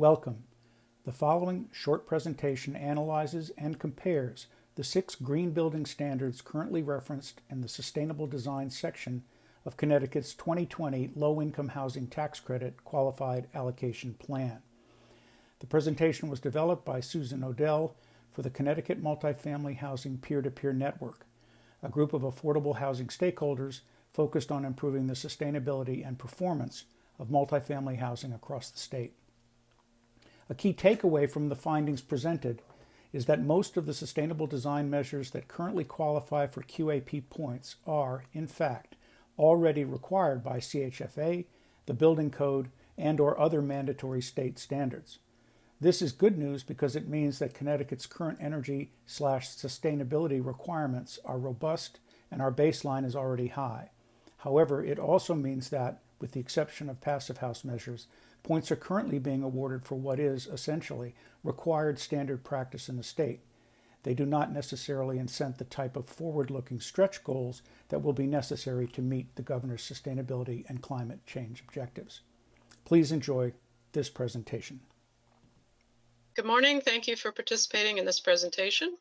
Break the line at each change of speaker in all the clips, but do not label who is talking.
Welcome. The following short presentation analyzes and compares the 6 green building standards currently referenced in the Sustainable Design section of Connecticut's 2020 Low-Income Housing Tax Credit Qualified Allocation Plan. The presentation was developed by Susan Odell for the Connecticut Multifamily Housing Peer-to-Peer Network, a group of affordable housing stakeholders focused on improving the sustainability and performance of multifamily housing across the state. A key takeaway from the findings presented is that most of the sustainable design measures that currently qualify for QAP points are, in fact, already required by CHFA, the Building Code, and/or other mandatory state standards. This is good news because it means that Connecticut's current energy/sustainability requirements are robust and our baseline is already high. However, it also means that, with the exception of passive house measures, points are currently being awarded for what is, essentially, required standard practice in the state. They do not necessarily incent the type of forward-looking stretch goals that will be necessary to meet the governor's sustainability and climate change objectives. Please enjoy this presentation.
Good morning. Thank you for participating in this presentation.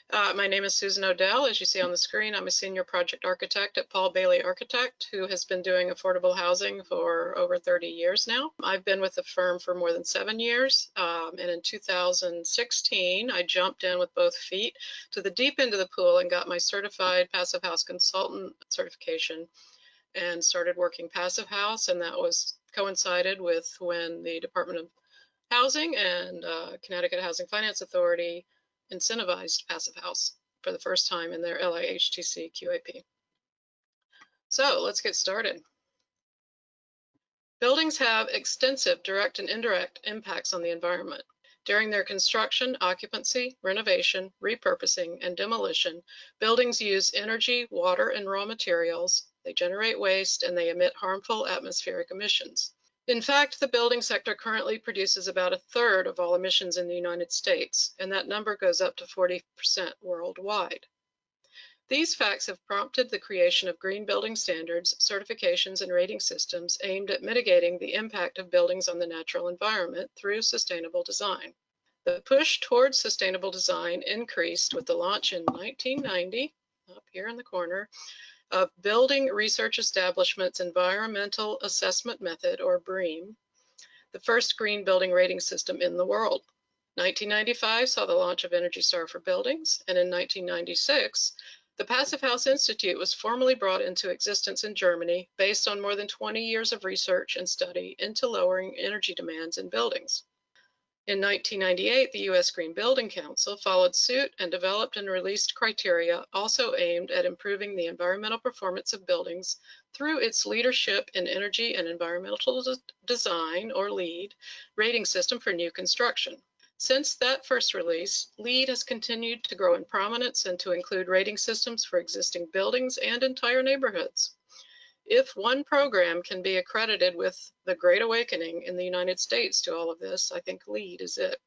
My name is Susan Odell. As you see on the screen, I'm a senior project architect at Paul Bailey Architect, who has been doing affordable housing for over 30 years now. I've been with the firm for more than 7 years, and in 2016, I jumped in with both feet to the deep end of the pool and got my certified passive house consultant certification and started working passive house, and that was coincided with when the Department of Housing and Connecticut Housing Finance Authority incentivized passive house for the first time in their LIHTC QAP. So let's get started. Buildings have extensive direct and indirect impacts on the environment. During their construction, occupancy, renovation, repurposing, and demolition, buildings use energy, water, and raw materials. They generate waste, and they emit harmful atmospheric emissions. In fact, the building sector currently produces about 1/3 of all emissions in the United States, and that number goes up to 40% worldwide. These facts have prompted the creation of green building standards, certifications, and rating systems aimed at mitigating the impact of buildings on the natural environment through sustainable design. The push towards sustainable design increased with the launch in 1990, up here in the corner, of Building Research Establishment's Environmental Assessment Method, or BREEAM, the first green building rating system in the world. 1995 saw the launch of Energy Star for buildings, and in 1996, the Passive House Institute was formally brought into existence in Germany based on more than 20 years of research and study into lowering energy demands in buildings. In 1998, the U.S. Green Building Council followed suit and developed and released criteria also aimed at improving the environmental performance of buildings through its Leadership in Energy and Environmental Design, or LEED, rating system for new construction. Since that first release, LEED has continued to grow in prominence and to include rating systems for existing buildings and entire neighborhoods. If one program can be accredited with the Great Awakening in the United States to all of this, I think LEED is it.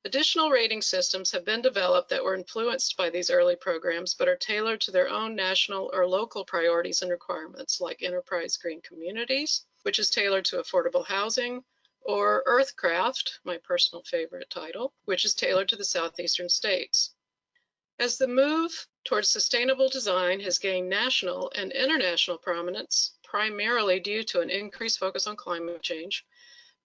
Additional rating systems have been developed that were influenced by these early programs, but are tailored to their own national or local priorities and requirements, like Enterprise Green Communities, which is tailored to affordable housing, or Earthcraft, my personal favorite title, which is tailored to the southeastern states. As the move towards sustainable design has gained national and international prominence, primarily due to an increased focus on climate change,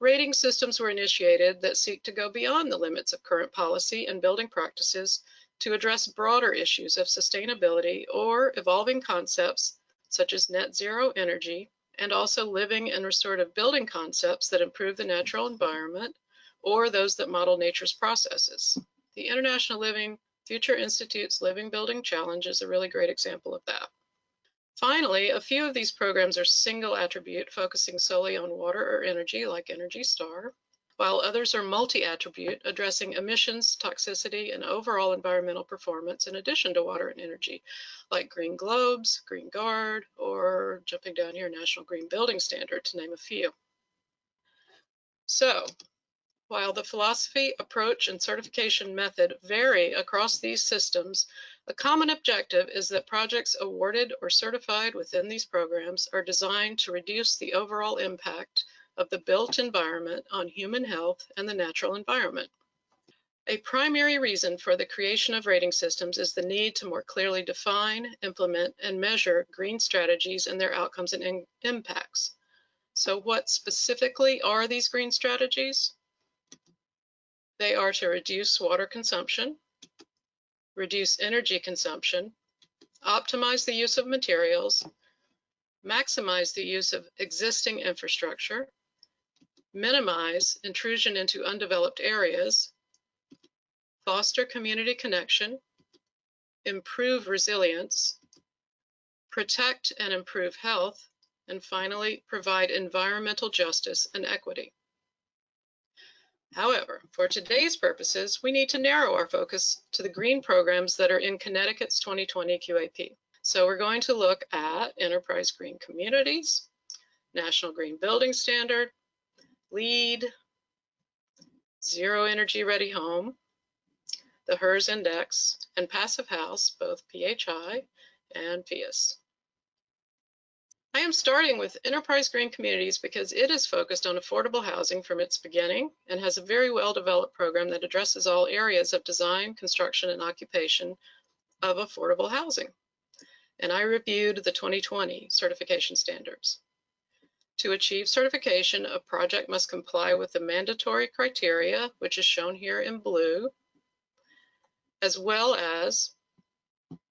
rating systems were initiated that seek to go beyond the limits of current policy and building practices to address broader issues of sustainability or evolving concepts such as net zero energy, and also living and restorative building concepts that improve the natural environment or those that model nature's processes. The International Future Institute's Living Building Challenge is a really great example of that. Finally, a few of these programs are single attribute, focusing solely on water or energy, like Energy Star, while others are multi-attribute, addressing emissions, toxicity, and overall environmental performance in addition to water and energy, like Green Globes, Green Guard, or jumping down here, National Green Building Standard, to name a few. So, while the philosophy, approach, and certification method vary across these systems, a common objective is that projects awarded or certified within these programs are designed to reduce the overall impact of the built environment on human health and the natural environment. A primary reason for the creation of rating systems is the need to more clearly define, implement, and measure green strategies and their outcomes and impacts. So what specifically are these green strategies? They are to reduce water consumption, reduce energy consumption, optimize the use of materials, maximize the use of existing infrastructure, minimize intrusion into undeveloped areas, foster community connection, improve resilience, protect and improve health, and finally, provide environmental justice and equity. However, for today's purposes, we need to narrow our focus to the green programs that are in Connecticut's 2020 QAP. So we're going to look at Enterprise Green Communities, National Green Building Standard, LEED, Zero Energy Ready Home, the HERS Index, and Passive House, both PHI and PIAS. I am starting with Enterprise Green Communities because it is focused on affordable housing from its beginning and has a very well-developed program that addresses all areas of design, construction, and occupation of affordable housing. And I reviewed the 2020 certification standards. To achieve certification, a project must comply with the mandatory criteria, which is shown here in blue, as well as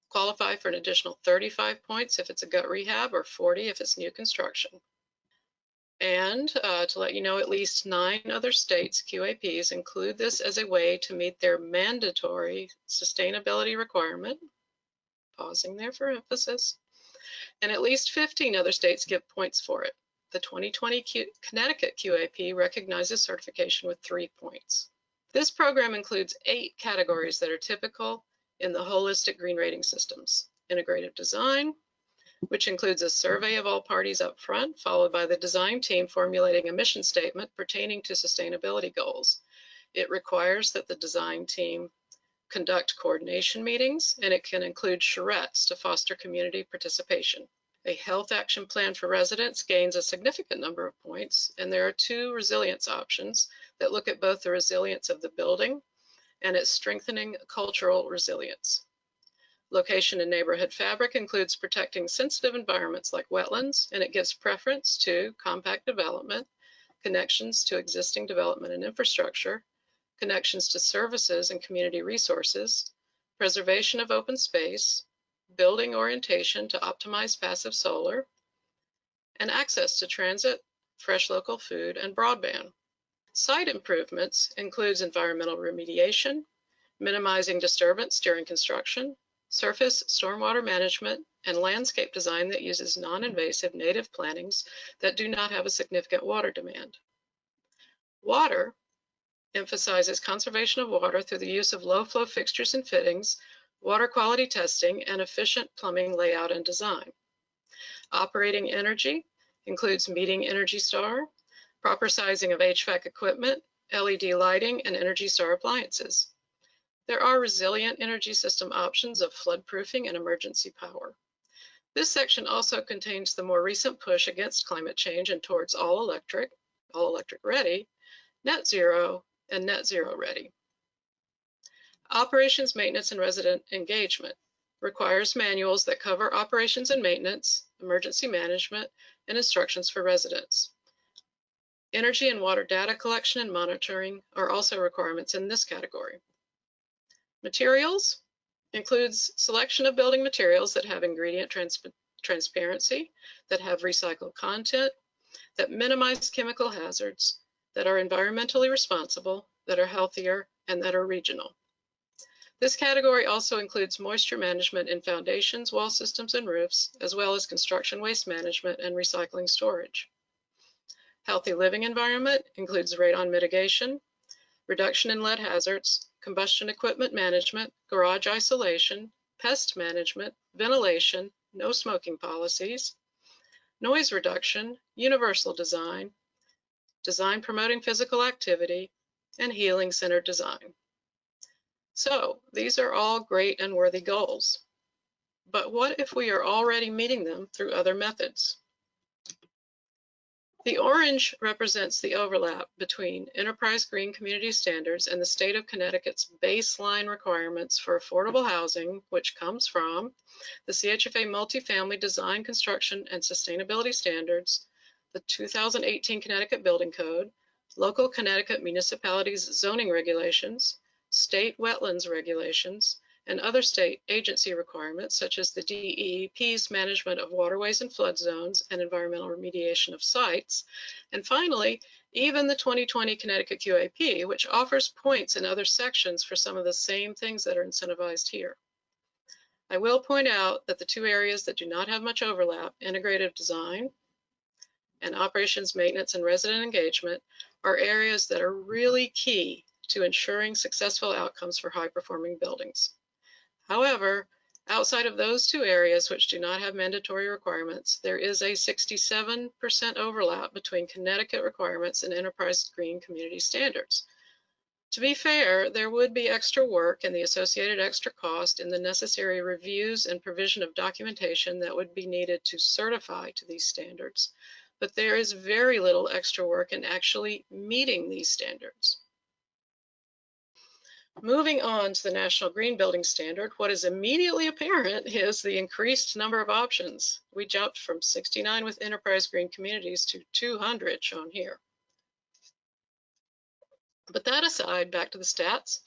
qualify for an additional 35 points if it's a gut rehab or 40 if it's new construction. And to let you know, at least 9 other states' QAPs include this as a way to meet their mandatory sustainability requirement, pausing there for emphasis, and at least 15 other states give points for it. The 2020 Connecticut QAP recognizes certification with 3 points. This program includes 8 categories that are typical in the holistic green rating systems. Integrative design, which includes a survey of all parties up front, followed by the design team formulating a mission statement pertaining to sustainability goals. It requires that the design team conduct coordination meetings, and it can include charrettes to foster community participation. A health action plan for residents gains a significant number of points, and there are 2 resilience options that look at both the resilience of the building and its strengthening cultural resilience. Location and neighborhood fabric includes protecting sensitive environments like wetlands, and it gives preference to compact development, connections to existing development and infrastructure, connections to services and community resources, preservation of open space, building orientation to optimize passive solar, and access to transit, fresh local food, and broadband. Site improvements includes environmental remediation, minimizing disturbance during construction, surface stormwater management, and landscape design that uses non-invasive native plantings that do not have a significant water demand. Water emphasizes conservation of water through the use of low-flow fixtures and fittings, water quality testing, and efficient plumbing layout and design. Operating energy includes meeting Energy Star, proper sizing of HVAC equipment, LED lighting, and Energy Star appliances. There are resilient energy system options of floodproofing and emergency power. This section also contains the more recent push against climate change and towards all electric ready, net zero, and net zero ready. Operations, maintenance, and resident engagement requires manuals that cover operations and maintenance, emergency management, and instructions for residents. Energy and water data collection and monitoring are also requirements in this category. Materials includes selection of building materials that have ingredient transparency, that have recycled content, that minimize chemical hazards, that are environmentally responsible, that are healthier, and that are regional. This category also includes moisture management in foundations, wall systems, and roofs, as well as construction waste management and recycling storage. Healthy living environment includes radon mitigation, reduction in lead hazards, combustion equipment management, garage isolation, pest management, ventilation, no smoking policies, noise reduction, universal design, design promoting physical activity, and healing-centered design. So these are all great and worthy goals. But what if we are already meeting them through other methods? The orange represents the overlap between Enterprise Green Community Standards and the state of Connecticut's baseline requirements for affordable housing, which comes from the CHFA Multifamily Design, Construction, and Sustainability Standards, the 2018 Connecticut Building Code, local Connecticut municipalities' zoning regulations, state wetlands regulations, and other state agency requirements such as the DEEP's management of waterways and flood zones and environmental remediation of sites, and finally, even the 2020 Connecticut QAP, which offers points in other sections for some of the same things that are incentivized here. I will point out that the two areas that do not have much overlap, integrative design and operations, maintenance, and resident engagement, are areas that are really key to ensuring successful outcomes for high-performing buildings. However, outside of those two areas which do not have mandatory requirements, there is a 67% overlap between Connecticut requirements and Enterprise Green Community Standards. To be fair, there would be extra work and the associated extra cost in the necessary reviews and provision of documentation that would be needed to certify to these standards, but there is very little extra work in actually meeting these standards. Moving on to the National Green Building Standard, what is immediately apparent is the increased number of options. We jumped from 69 with Enterprise Green Communities to 200 shown here. But that aside, back to the stats.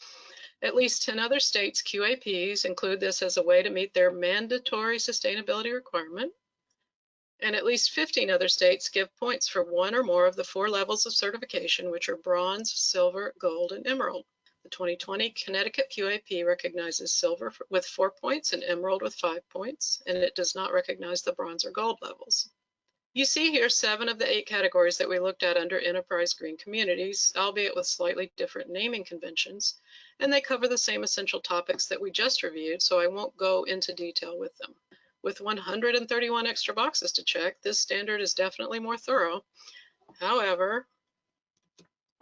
At least 10 other states' QAPs include this as a way to meet their mandatory sustainability requirement. And at least 15 other states give points for one or more of the 4 levels of certification, which are bronze, silver, gold, and emerald. The 2020 Connecticut QAP recognizes silver with 4 points and emerald with 5 points, and it does not recognize the bronze or gold levels. You see here 7 of the 8 categories that we looked at under Enterprise Green Communities, albeit with slightly different naming conventions, and they cover the same essential topics that we just reviewed, so I won't go into detail with them. With 131 extra boxes to check, this standard is definitely more thorough. However,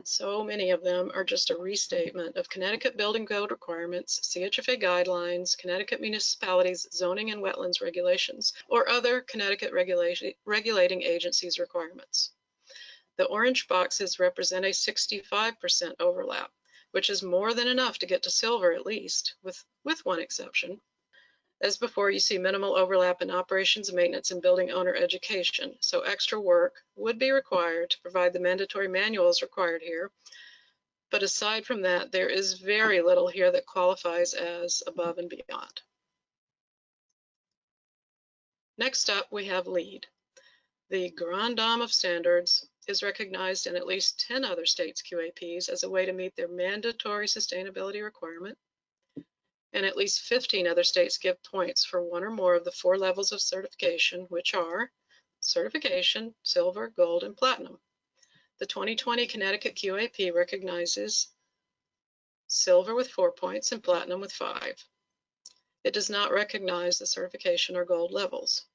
so many of them are just a restatement of Connecticut Building Code requirements, CHFA guidelines, Connecticut municipalities' zoning and wetlands regulations, or other Connecticut regulating agencies' requirements. The orange boxes represent a 65% overlap, which is more than enough to get to silver at least, with one exception. As before, you see minimal overlap in operations, maintenance, and building owner education, so extra work would be required to provide the mandatory manuals required here. But aside from that, there is very little here that qualifies as above and beyond. Next up, we have LEED. The Grand Dame of Standards is recognized in at least 10 other states' QAPs as a way to meet their mandatory sustainability requirement. And at least 15 other states give points for one or more of the 4 levels of certification, which are certification, silver, gold, and platinum. The 2020 Connecticut QAP recognizes silver with 4 points and platinum with 5. It does not recognize the certification or gold levels.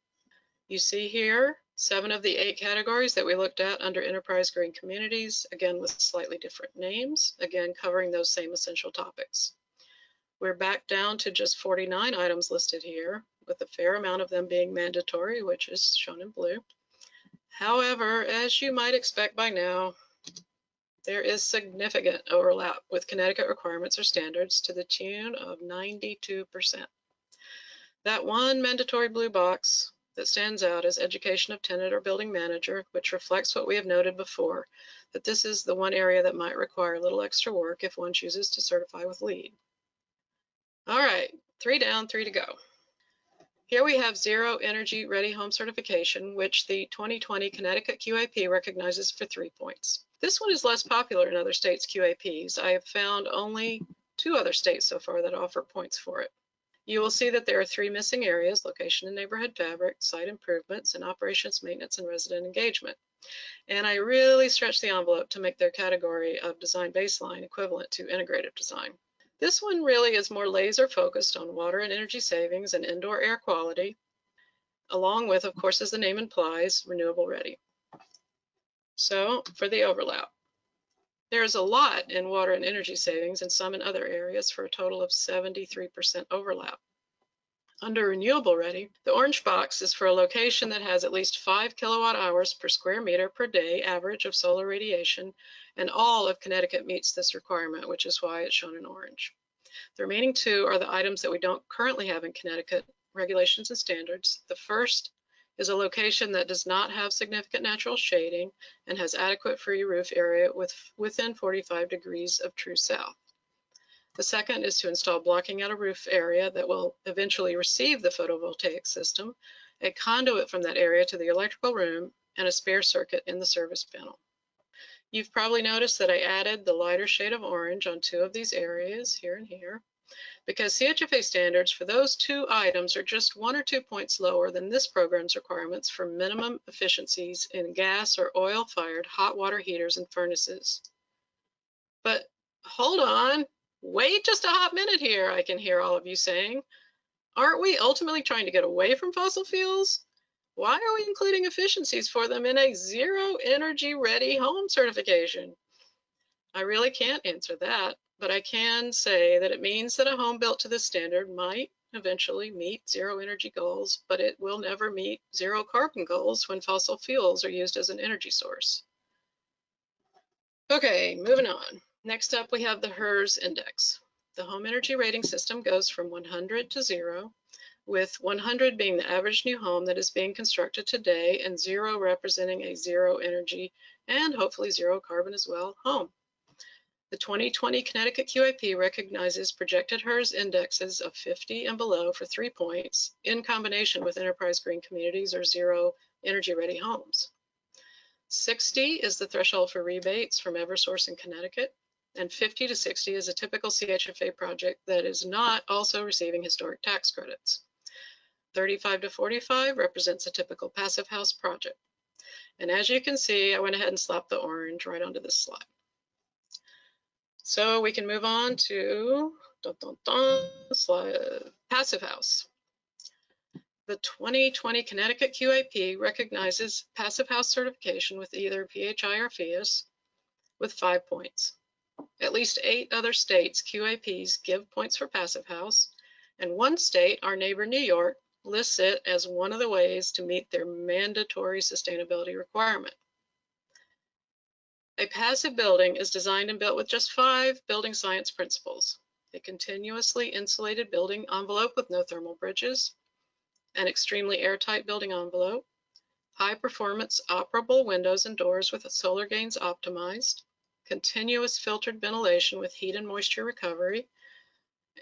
You see here 7 of the 8 categories that we looked at under Enterprise Green Communities, again with slightly different names, again covering those same essential topics. We're back down to just 49 items listed here, with a fair amount of them being mandatory, which is shown in blue. However, as you might expect by now, there is significant overlap with Connecticut requirements or standards to the tune of 92%. That one mandatory blue box that stands out is education of tenant or building manager, which reflects what we have noted before, that this is the one area that might require a little extra work if one chooses to certify with LEED. All right, 3 down, 3 to go. Here we have Zero Energy Ready Home Certification, which the 2020 Connecticut QAP recognizes for 3 points. This one is less popular in other states' QAPs. I have found only 2 other states so far that offer points for it. You will see that there are 3 missing areas: location and neighborhood fabric, site improvements, and operations, maintenance, and resident engagement. And I really stretched the envelope to make their category of design baseline equivalent to integrative design. This one really is more laser focused on water and energy savings and indoor air quality, along with, of course, as the name implies, Renewable Ready. So for the overlap, there's a lot in water and energy savings and some in other areas for a total of 73% overlap. Under Renewable Ready, the orange box is for a location that has at least 5 kilowatt hours per square meter per day average of solar radiation, and all of Connecticut meets this requirement, which is why it's shown in orange. The remaining two are the items that we don't currently have in Connecticut regulations and standards. The first is a location that does not have significant natural shading and has adequate free roof area within 45 degrees of true south. The second is to install blocking out a roof area that will eventually receive the photovoltaic system, a conduit from that area to the electrical room, and a spare circuit in the service panel. You've probably noticed that I added the lighter shade of orange on two of these areas, here and here, because CHFA standards for those two items are just 1 or 2 points lower than this program's requirements for minimum efficiencies in gas or oil-fired hot water heaters and furnaces. But hold on, wait just a hot minute here, I can hear all of you saying. Aren't we ultimately trying to get away from fossil fuels? Why are we including efficiencies for them in a zero energy ready home certification? I really can't answer that, but I can say that it means that a home built to this standard might eventually meet zero energy goals, but it will never meet zero carbon goals when fossil fuels are used as an energy source. Okay, moving on. Next up, we have the HERS index. The home energy rating system goes from 100 to 0, with 100 being the average new home that is being constructed today and 0 representing a zero energy and hopefully zero carbon as well home. The 2020 Connecticut QAP recognizes projected HERS indexes of 50 and below for 3 points in combination with enterprise green communities or zero energy ready homes. 60 is the threshold for rebates from Eversource in Connecticut, and 50 to 60 is a typical CHFA project that is not also receiving historic tax credits. 35 to 45 represents a typical passive house project. And as you can see, I went ahead and slapped the orange right onto this slide. So we can move on to slide, passive house. The 2020 Connecticut QAP recognizes passive house certification with either PHI or FIAS with 5 points. At least 8 other states' QAPs give points for passive house, and one state, our neighbor New York, lists it as one of the ways to meet their mandatory sustainability requirement. A passive building is designed and built with just 5 building science principles: a continuously insulated building envelope with no thermal bridges, an extremely airtight building envelope, high-performance operable windows and doors with solar gains optimized, continuous filtered ventilation with heat and moisture recovery,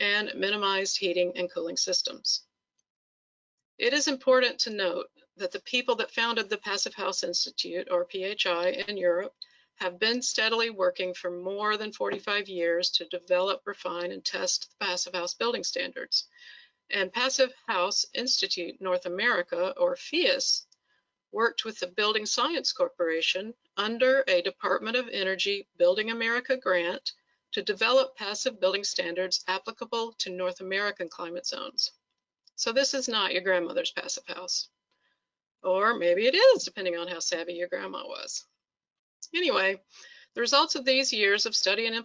and minimized heating and cooling systems. It is important to note that the people that founded the Passive House Institute, or PHI, in Europe have been steadily working for more than 45 years to develop, refine, and test the Passive House building standards. And Passive House Institute North America, or FIAS, worked with the Building Science Corporation under a Department of Energy Building America grant to develop passive building standards applicable to North American climate zones. So this is not your grandmother's passive house. Or maybe it is, depending on how savvy your grandma was. Anyway, the results of these years of study and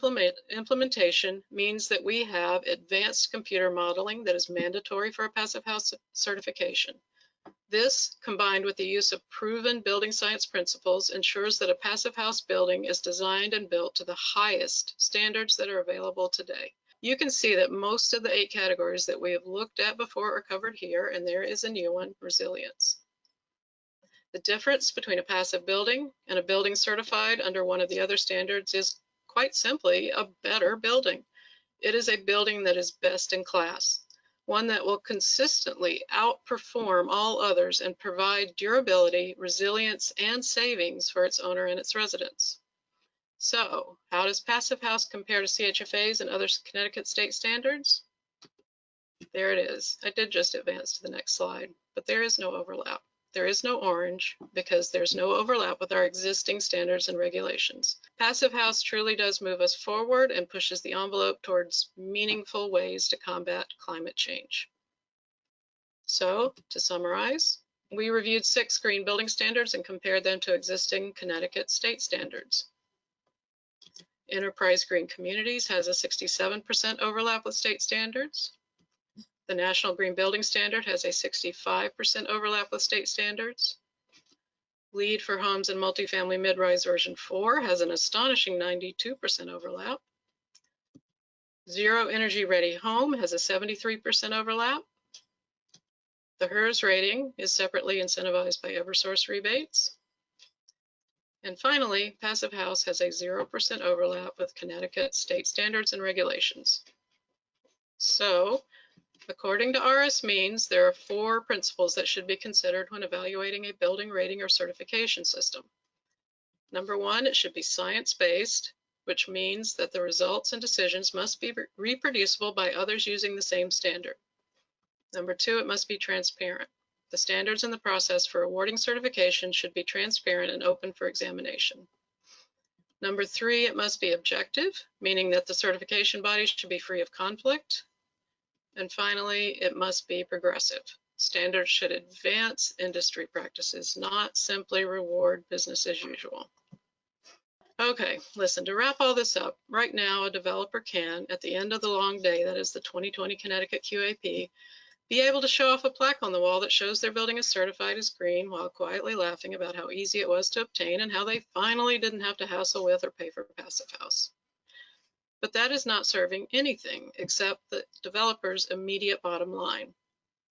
implementation means that we have advanced computer modeling that is mandatory for a passive house certification. This, combined with the use of proven building science principles, ensures that a passive house building is designed and built to the highest standards that are available today. You can see that most of the 8 categories that we have looked at before are covered here, and there is a new one: resilience. The difference between a passive building and a building certified under one of the other standards is quite simply a better building. It is a building that is best in class, one that will consistently outperform all others and provide durability, resilience, and savings for its owner and its residents. So, how does Passive House compare to CHFAs and other Connecticut state standards? There it is. I did just advance to the next slide, but there is no overlap. There is no orange because there's no overlap with our existing standards and regulations. Passive House truly does move us forward and pushes the envelope towards meaningful ways to combat climate change. So, to summarize, we reviewed 6 green building standards and compared them to existing Connecticut state standards. Enterprise Green Communities has a 67% overlap with state standards. The National Green Building Standard has a 65% overlap with state standards. LEED for Homes and Multifamily Mid-Rise version 4 has an astonishing 92% overlap. Zero Energy Ready Home has a 73% overlap. The HERS rating is separately incentivized by Eversource rebates. And finally, Passive House has a 0% overlap with Connecticut state standards and regulations. So, according to RS Means, there are 4 principles that should be considered when evaluating a building rating or certification system. Number 1, it should be science-based, which means that the results and decisions must be reproducible by others using the same standard. Number 2, it must be transparent. The standards and the process for awarding certification should be transparent and open for examination. Number 3, it must be objective, meaning that the certification body should be free of conflict. And finally, it must be progressive. Standards should advance industry practices, not simply reward business as usual. Okay, listen, to wrap all this up, right now a developer can, at the end of the long day, that is the 2020 Connecticut QAP, be able to show off a plaque on the wall that shows their building is certified as green while quietly laughing about how easy it was to obtain and how they finally didn't have to hassle with or pay for Passive House. But that is not serving anything except the developer's immediate bottom line.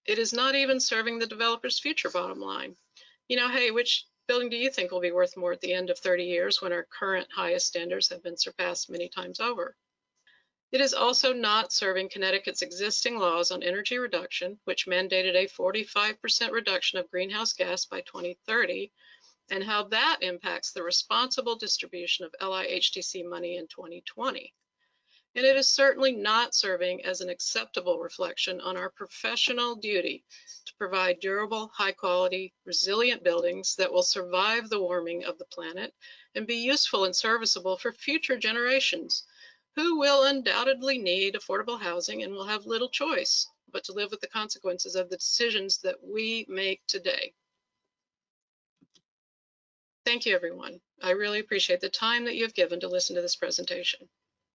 It is not even serving the developer's future bottom line. You know, hey, which building do you think will be worth more at the end of 30 years when our current highest standards have been surpassed many times over? It is also not serving Connecticut's existing laws on energy reduction, which mandated a 45% reduction of greenhouse gas by 2030, and how that impacts the responsible distribution of LIHTC money in 2020. And it is certainly not serving as an acceptable reflection on our professional duty to provide durable, high-quality, resilient buildings that will survive the warming of the planet and be useful and serviceable for future generations, who will undoubtedly need affordable housing and will have little choice but to live with the consequences of the decisions that we make today. Thank you, everyone. I really appreciate the time that you have given to listen to this presentation.